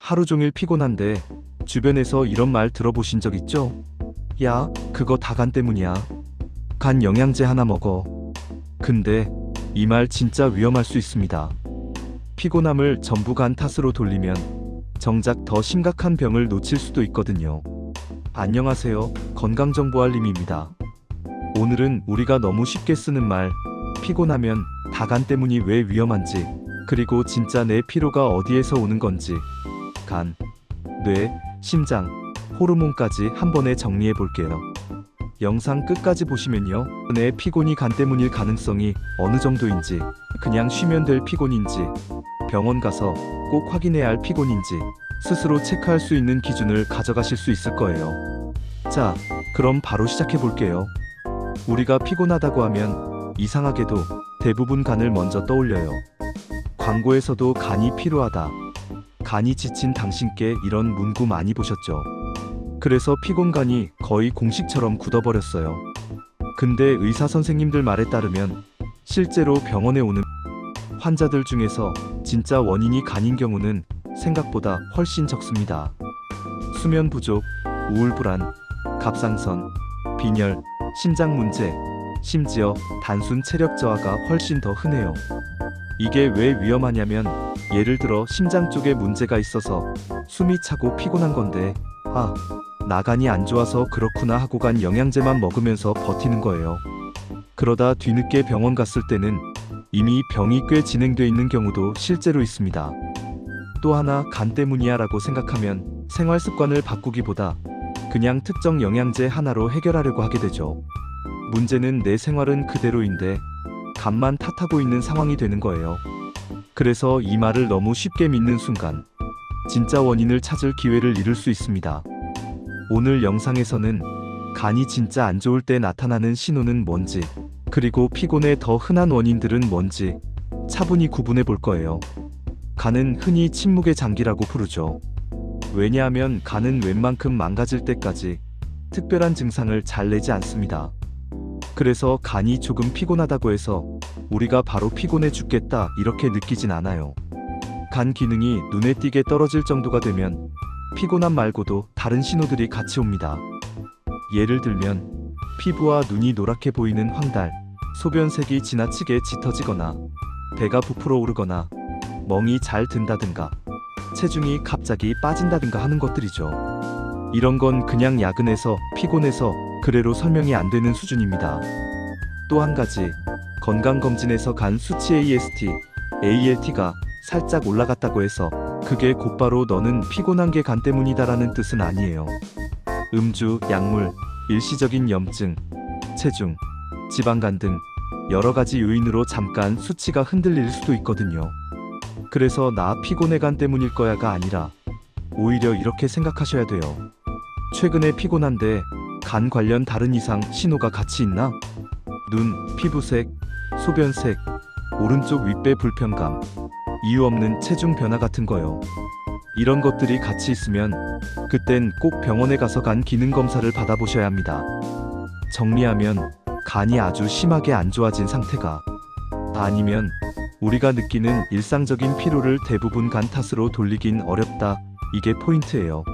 하루 종일 피곤한데 주변에서 이런 말 들어보신 적 있죠? 야, 그거 다 간 때문이야. 간 영양제 하나 먹어. 근데 이 말 진짜 위험할 수 있습니다. 피곤함을 전부 간 탓으로 돌리면 정작 더 심각한 병을 놓칠 수도 있거든요. 안녕하세요. 건강정보알림입니다. 오늘은 우리가 너무 쉽게 쓰는 말, 피곤하면 다 간 때문이 왜 위험한지, 그리고 진짜 내 피로가 어디에서 오는 건지, 간, 뇌, 심장, 호르몬까지 한 번에 정리해 볼게요. 영상 끝까지 보시면요, 내 피곤이 간 때문일 가능성이 어느 정도인지, 그냥 쉬면 될 피곤인지, 병원 가서 꼭 확인해야 할 피곤인지 스스로 체크할 수 있는 기준을 가져가실 수 있을 거예요. 자, 그럼 바로 시작해 볼게요. 우리가 피곤하다고 하면 이상하게도 대부분 간을 먼저 떠올려요. 광고에서도 간이 필요하다, 간이 지친 당신께 이런 문구 많이 보셨죠? 그래서 피곤간이 거의 공식처럼 굳어버렸어요. 근데 의사 선생님들 말에 따르면 실제로 병원에 오는 환자들 중에서 진짜 원인이 간인 경우는 생각보다 훨씬 적습니다. 수면 부족, 우울 불안, 갑상선, 빈혈, 심장 문제, 심지어 단순 체력 저하가 훨씬 더 흔해요. 이게 왜 위험하냐면, 예를 들어 심장 쪽에 문제가 있어서 숨이 차고 피곤한 건데, 아, 나 간이 안 좋아서 그렇구나 하고 간 영양제만 먹으면서 버티는 거예요. 그러다 뒤늦게 병원 갔을 때는 이미 병이 꽤 진행돼 있는 경우도 실제로 있습니다. 또 하나, 간 때문이야 라고 생각하면 생활 습관을 바꾸기보다 그냥 특정 영양제 하나로 해결하려고 하게 되죠. 문제는 내 생활은 그대로인데 간만 탓하고 있는 상황이 되는 거예요. 그래서 이 말을 너무 쉽게 믿는 순간 진짜 원인을 찾을 기회를 잃을 수 있습니다. 오늘 영상에서는 간이 진짜 안 좋을 때 나타나는 신호는 뭔지, 그리고 피곤의 더 흔한 원인들은 뭔지 차분히 구분해 볼 거예요. 간은 흔히 침묵의 장기라고 부르죠. 왜냐하면 간은 웬만큼 망가질 때까지 특별한 증상을 잘 내지 않습니다. 그래서 간이 조금 피곤하다고 해서 우리가 바로 피곤해 죽겠다 이렇게 느끼진 않아요. 간 기능이 눈에 띄게 떨어질 정도가 되면 피곤함 말고도 다른 신호들이 같이 옵니다. 예를 들면 피부와 눈이 노랗게 보이는 황달, 소변색이 지나치게 짙어지거나 배가 부풀어 오르거나 멍이 잘 든다든가 체중이 갑자기 빠진다든가 하는 것들이죠. 이런 건 그냥 야근해서 피곤해서 그래로 설명이 안 되는 수준입니다. 또 한 가지, 건강검진에서 간 수치 AST/ALT가 살짝 올라갔다고 해서 그게 곧바로 너는 피곤한 게 간 때문이다라는 뜻은 아니에요. 음주, 약물, 일시적인 염증, 체중, 지방간 등 여러 가지 요인으로 잠깐 수치가 흔들릴 수도 있거든요. 그래서 나 피곤해 간 때문일 거야가 아니라 오히려 이렇게 생각하셔야 돼요. 최근에 피곤한데 간 관련 다른 이상 신호가 같이 있나? 눈, 피부색, 소변색, 오른쪽 윗배 불편감, 이유 없는 체중 변화 같은 거요. 이런 것들이 같이 있으면 그땐 꼭 병원에 가서 간 기능 검사를 받아보셔야 합니다. 정리하면 간이 아주 심하게 안 좋아진 상태가 아니면 우리가 느끼는 일상적인 피로를 대부분 간 탓으로 돌리긴 어렵다, 이게 포인트예요.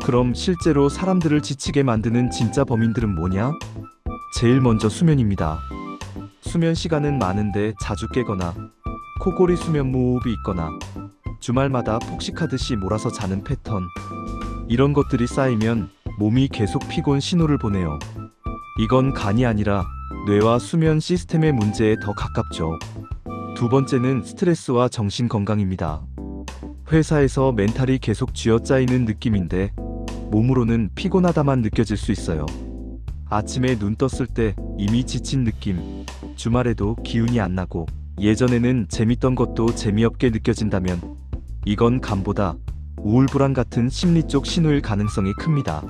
그럼 실제로 사람들을 지치게 만드는 진짜 범인들은 뭐냐? 제일 먼저 수면입니다. 수면 시간은 많은데 자주 깨거나 코골이 수면 무호흡이 있거나 주말마다 폭식하듯이 몰아서 자는 패턴, 이런 것들이 쌓이면 몸이 계속 피곤 신호를 보내요. 이건 간이 아니라 뇌와 수면 시스템의 문제에 더 가깝죠. 두 번째는 스트레스와 정신 건강입니다. 회사에서 멘탈이 계속 쥐어짜이는 느낌인데 몸으로는 피곤하다만 느껴질 수 있어요. 아침에 눈 떴을 때 이미 지친 느낌, 주말에도 기운이 안 나고 예전에는 재밌던 것도 재미없게 느껴진다면 이건 간보다 우울불안 같은 심리 쪽 신호일 가능성이 큽니다.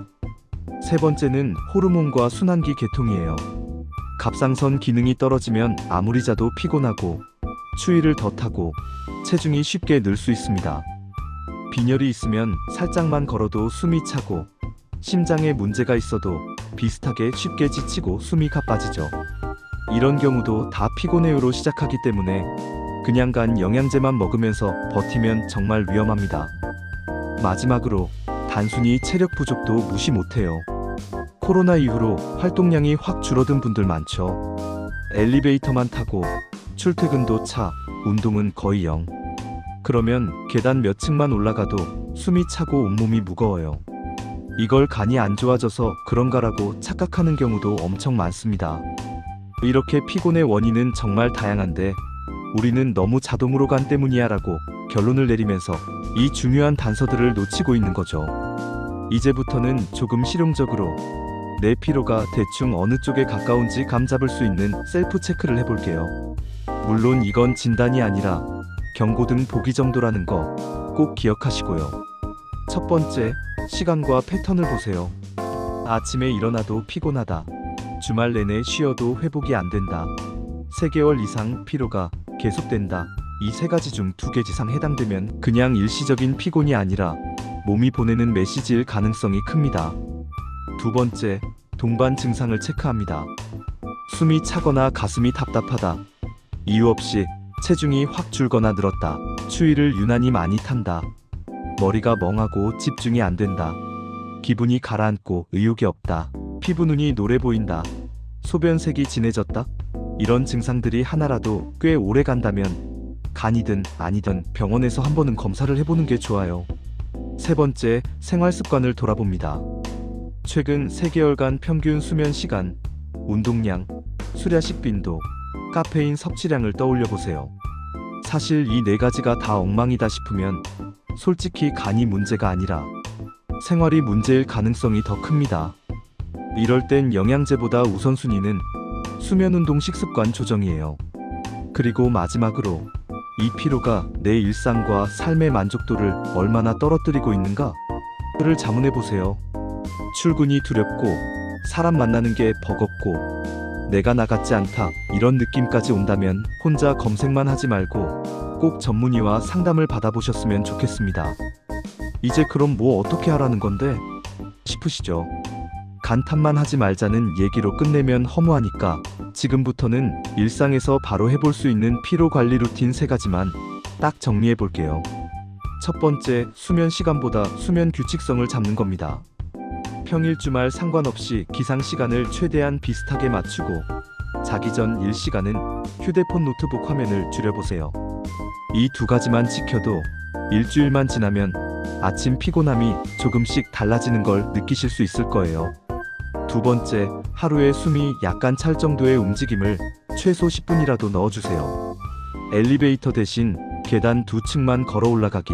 세 번째는 호르몬과 순환기 계통이에요. 갑상선 기능이 떨어지면 아무리 자도 피곤하고 추위를 더 타고 체중이 쉽게 늘 수 있습니다. 빈혈이 있으면 살짝만 걸어도 숨이 차고 심장에 문제가 있어도 비슷하게 쉽게 지치고 숨이 가빠지죠. 이런 경우도 다 피곤해요로 시작하기 때문에 그냥 간 영양제만 먹으면서 버티면 정말 위험합니다. 마지막으로 단순히 체력 부족도 무시 못해요. 코로나 이후로 활동량이 확 줄어든 분들 많죠. 엘리베이터만 타고 출퇴근도 차, 운동은 거의 0. 그러면 계단 몇 층만 올라가도 숨이 차고 온몸이 무거워요. 이걸 간이 안 좋아져서 그런가라고 착각하는 경우도 엄청 많습니다. 이렇게 피곤의 원인은 정말 다양한데 우리는 너무 자동으로 간 때문이야 라고 결론을 내리면서 이 중요한 단서들을 놓치고 있는 거죠. 이제부터는 조금 실용적으로 내 피로가 대충 어느 쪽에 가까운지 감 잡을 수 있는 셀프 체크를 해볼게요. 물론 이건 진단이 아니라 경고등 보기 정도라는 거 꼭 기억하시고요. 첫 번째, 시간과 패턴을 보세요. 아침에 일어나도 피곤하다. 주말 내내 쉬어도 회복이 안 된다. 3개월 이상 피로가 계속된다. 이 3가지 중 2개 이상 해당되면 그냥 일시적인 피곤이 아니라 몸이 보내는 메시지일 가능성이 큽니다. 두 번째, 동반 증상을 체크합니다. 숨이 차거나 가슴이 답답하다. 이유 없이 체중이 확 줄거나 늘었다. 추위를 유난히 많이 탄다. 머리가 멍하고 집중이 안 된다. 기분이 가라앉고 의욕이 없다. 피부 눈이 노래 보인다. 소변색이 진해졌다. 이런 증상들이 하나라도 꽤 오래 간다면 간이든 아니든 병원에서 한 번은 검사를 해보는 게 좋아요. 세 번째, 생활 습관을 돌아봅니다. 최근 3개월간 평균 수면 시간, 운동량, 수랴식 빈도, 카페인 섭취량을 떠올려 보세요. 사실 이 4가지가 다 엉망이다 싶으면 솔직히 간이 문제가 아니라 생활이 문제일 가능성이 더 큽니다. 이럴 땐 영양제보다 우선순위는 수면, 운동, 식습관 조정이에요. 그리고 마지막으로 이 피로가 내 일상과 삶의 만족도를 얼마나 떨어뜨리고 있는가를 자문해 보세요. 출근이 두렵고 사람 만나는 게 버겁고 내가 나 같지 않다 이런 느낌까지 온다면 혼자 검색만 하지 말고 꼭 전문의와 상담을 받아보셨으면 좋겠습니다. 이제 그럼 뭐 어떻게 하라는 건데? 싶으시죠? 간탐만 하지 말자는 얘기로 끝내면 허무하니까 지금부터는 일상에서 바로 해볼 수 있는 피로 관리 루틴 3가지만 딱 정리해 볼게요. 첫 번째, 수면 시간보다 수면 규칙성을 잡는 겁니다. 평일 주말 상관없이 기상 시간을 최대한 비슷하게 맞추고 자기 전 일 시간은 휴대폰 노트북 화면을 줄여보세요. 이 2가지만 지켜도 일주일만 지나면 아침 피곤함이 조금씩 달라지는 걸 느끼실 수 있을 거예요. 두 번째, 하루에 숨이 약간 찰 정도의 움직임을 최소 10분이라도 넣어주세요. 엘리베이터 대신 계단 2층만 걸어 올라가기,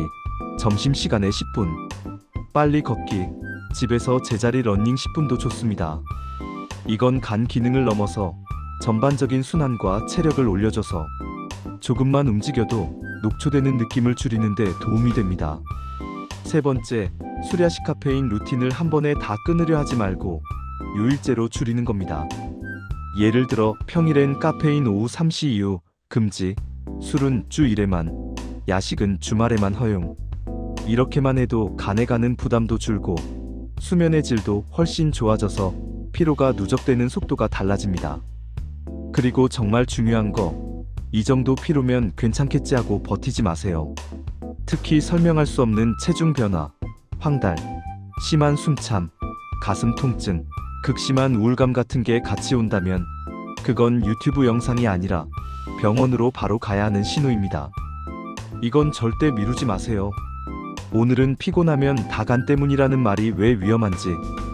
점심시간에 10분, 빨리 걷기, 집에서 제자리 러닝 10분도 좋습니다. 이건 간 기능을 넘어서 전반적인 순환과 체력을 올려줘서 조금만 움직여도 녹초되는 느낌을 줄이는 데 도움이 됩니다. 세 번째, 수랴식 카페인 루틴을 한 번에 다 끊으려 하지 말고 요일제로 줄이는 겁니다. 예를 들어 평일엔 카페인 오후 3시 이후 금지, 술은 주 1회만, 야식은 주말에만 허용. 이렇게만 해도 간에 가는 부담도 줄고 수면의 질도 훨씬 좋아져서 피로가 누적되는 속도가 달라집니다. 그리고 정말 중요한 거, 이 정도 피로면 괜찮겠지 하고 버티지 마세요. 특히 설명할 수 없는 체중 변화, 황달, 심한 숨참, 가슴 통증, 극심한 우울감 같은 게 같이 온다면 그건 유튜브 영상이 아니라 병원으로 바로 가야 하는 신호입니다. 이건 절대 미루지 마세요. 오늘은 피곤하면 다 간 때문이라는 말이 왜 위험한지,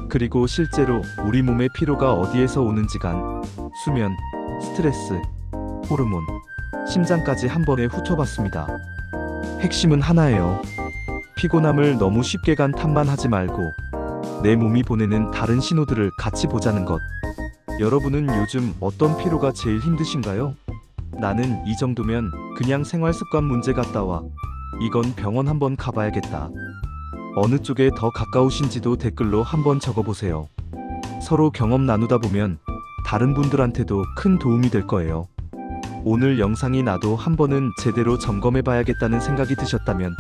그리고 실제로 우리 몸의 피로가 어디에서 오는지 간, 수면, 스트레스, 호르몬, 심장까지 한 번에 훑어봤습니다. 핵심은 하나예요. 피곤함을 너무 쉽게 간 탓만 하지 말고 내 몸이 보내는 다른 신호들을 같이 보자는 것. 여러분은 요즘 어떤 피로가 제일 힘드신가요? 나는 이 정도면 그냥 생활습관 문제 같다 와. 이건 병원 한번 가봐야겠다. 어느 쪽에 더 가까우신지도 댓글로 한번 적어보세요. 서로 경험 나누다 보면 다른 분들한테도 큰 도움이 될 거예요. 오늘 영상이 나도 한 번은 제대로 점검해봐야겠다는 생각이 드셨다면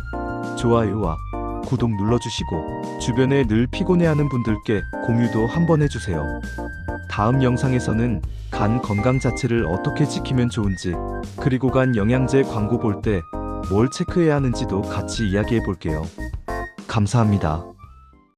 좋아요와 구독 눌러주시고 주변에 늘 피곤해하는 분들께 공유도 한번 해주세요. 다음 영상에서는 간 건강 자체를 어떻게 지키면 좋은지, 그리고 간 영양제 광고 볼 때 뭘 체크해야 하는지도 같이 이야기해 볼게요. 감사합니다.